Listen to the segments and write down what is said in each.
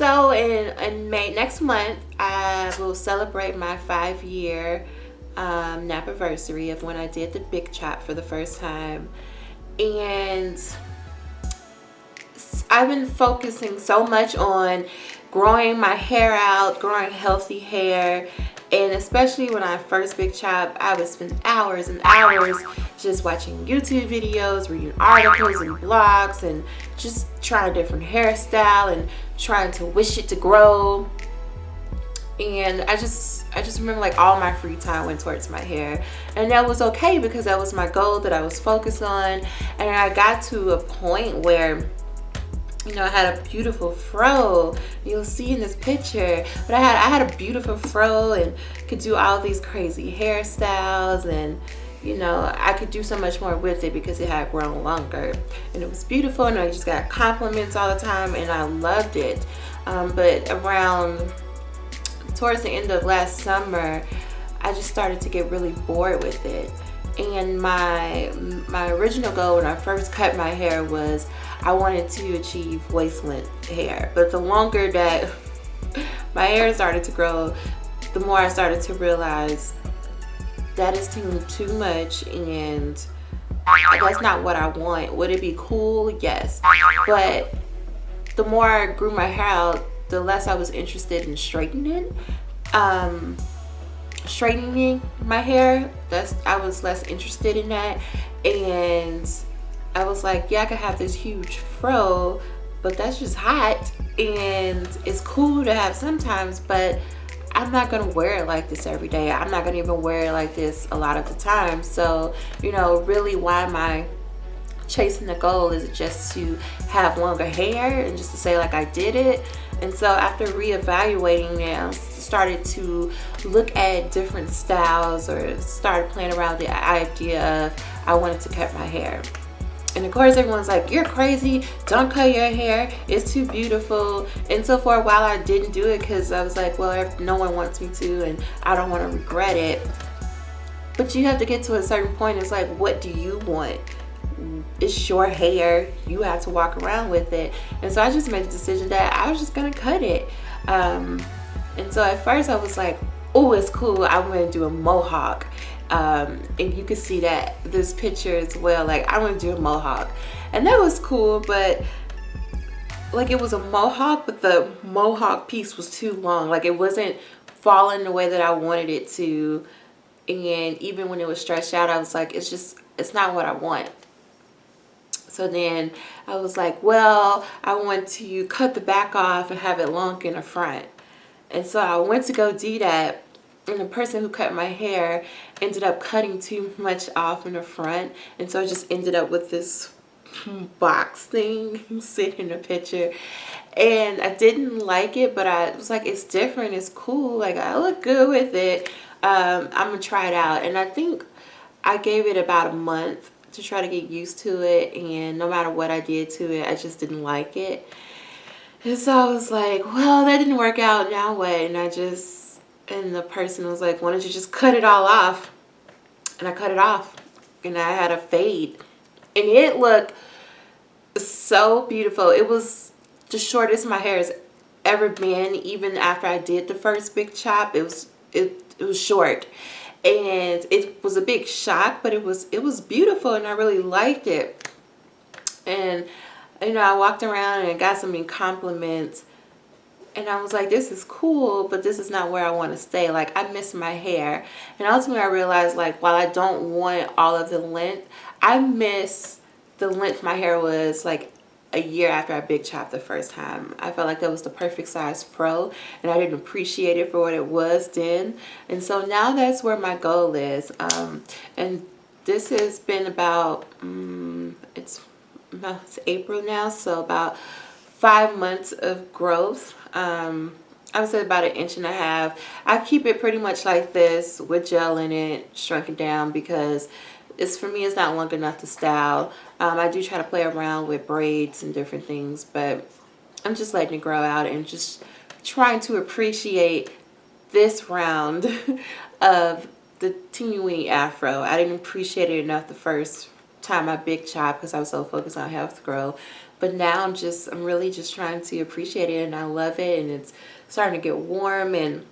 So in May next month, I will celebrate my 5-year anniversary of when I did the big chop for the first time. And I've been focusing so much on growing my hair out, growing healthy hair. And especially when I first big chop, I would spend hours and hours just watching YouTube videos, reading articles and blogs, and just trying a different hairstyle and trying to wish it to grow. And I just remember like all my free time went towards my hair, and that was okay because that was my goal that I was focused on. And I got to a point where, you know, I had a beautiful fro. You'll see in this picture, but I had a beautiful fro and could do all these crazy hairstyles, and you know, I could do so much more with it because it had grown longer, and it was beautiful, and I just got compliments all the time, and I loved it. But around towards the end of last summer, I just started to get really bored with it. And my original goal when I first cut my hair was I wanted to achieve waist length hair. But the longer that my hair started to grow, the more I started to realize that is too much, and that's not what I want. Would it be cool? Yes. But the more I grew my hair out, the less I was interested in straightening my hair. I was less interested in that. And I was like, yeah, I could have this huge fro, but that's just hot, and it's cool to have sometimes, but I'm not gonna wear it like this every day. I'm not gonna even wear it like this a lot of the time. So, you know, really, why am I chasing the goal? Is it just to have longer hair and just to say like I did it? And so after reevaluating it, I started to look at different styles, or started playing around with the idea of I wanted to cut my hair. And of course everyone's like, you're crazy, don't cut your hair, it's too beautiful. And so for a while I didn't do it because I was like, well, no one wants me to, and I don't want to regret it. But you have to get to a certain point. It's like, what do you want? It's your hair, you have to walk around with it. And so I just made the decision that I was just gonna cut it. And so at first I was like, oh, it's cool, I'm gonna do a mohawk. And you can see that this picture as well, like I'm gonna do a mohawk. And that was cool, but like it was a mohawk, but the mohawk piece was too long. Like it wasn't falling the way that I wanted it to. And even when it was stretched out, I was like, it's not what I want. So then I was like, well, I want to cut the back off and have it long in the front. And so I went to go do that, and the person who cut my hair ended up cutting too much off in the front, and so I just ended up with this box thing sitting in the picture. And I didn't like it, but I was like, it's different, it's cool, like I look good with it. I'm gonna try it out. And I think I gave it about a month to try to get used to it, and no matter what I did to it, I just didn't like it. And so I was like, well, that didn't work out, now what? And the person was like, why don't you just cut it all off? And I cut it off, and I had a fade, and it looked so beautiful. It was the shortest my hair has ever been. Even after I did the first big chop, it was short. And it was a big shock, but it was beautiful, and I really liked it. And you know, I walked around and got so many compliments, and I was like, this is cool, but this is not where I want to stay. Like, I miss my hair. And ultimately I realized, like, while I don't want all of the length, I miss the length my hair was like a year after I big chopped the first time. I felt like that was the perfect size fro, and I didn't appreciate it for what it was then. And so now that's where my goal is. And this has been about it's April now, so about 5 months of growth. I would say about 1.5 inches. I keep it pretty much like this with gel in it, shrunk it down, because for me it's not long enough to style. I do try to play around with braids and different things, but I'm just letting it grow out and just trying to appreciate this round of the teeny weeny afro. I didn't appreciate it enough the first time I big chop because I was so focused on health growth. But now I'm really just trying to appreciate it, and I love it, and it's starting to get warm, and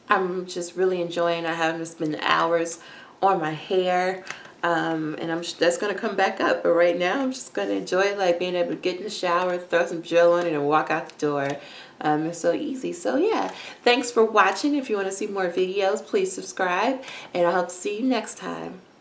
I'm just really enjoying not having to spend hours on my hair. And that's gonna come back up, but right now I'm just gonna enjoy like being able to get in the shower, throw some gel on it, and walk out the door. It's so easy. So yeah, thanks for watching. If you want to see more videos, please subscribe, and I hope to see you next time.